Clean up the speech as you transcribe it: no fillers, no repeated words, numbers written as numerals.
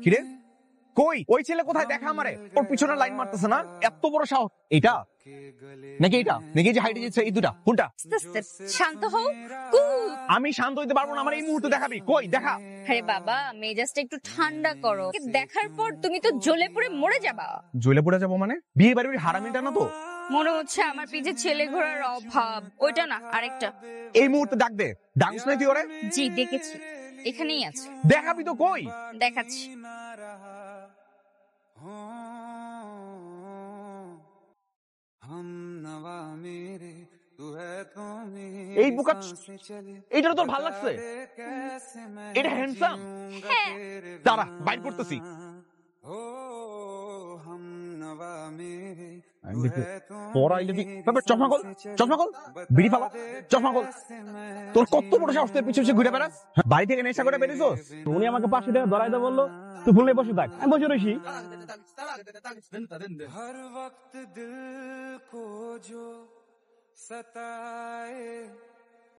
কিরে কই ওই ছেলে কোথায় দেখা আমারে ওর পিছনে লাইন মারতেছে না এত বড় সাহস এটা নাকি যে হাইটে যাচ্ছে এই দুটা কোনটা শান্ত হও আমি শান্ত হইতে পারবো না আমার এই মুহূর্তে দেখাবি কই দেখা আরে বাবা মেজাজটা একটু ঠান্ডা করো দেখার পর তুমি তো জ্বলে পুড়ে মরে যাবা জ্বলে পড়ে যাবো মানে বিয়ে বাড়ির হারামিটা না তো মনে হচ্ছে আমার পিছে ছেলে ঘোড়ার অভাব ওইটা না আরেকটা এই মুহূর্তে ডাক দে ডাকস নাই তুই ওরে জি দেখেছি এখানেই আছে দেখাবি তো কই দেখাচ্ছি এই বুকা এইটা তোর ভালো লাগছে এটা হ্যান্ডসাম হ্যাঁ দাঁড়া বাইর করতেছি চশমা কল বিড়ি ফালা চশমা কল তোর কত বড় সাহস তোর পিছু পিছু ঘুরে বেড়াস বাড়ি থেকে নেশা করে বেরিয়েছস উনি আমাকে 500 টাকা ধরাইতে বললো তুই ভুলে বসে থাক আমি বসে রইছি हर वक्त दिल को जो सताए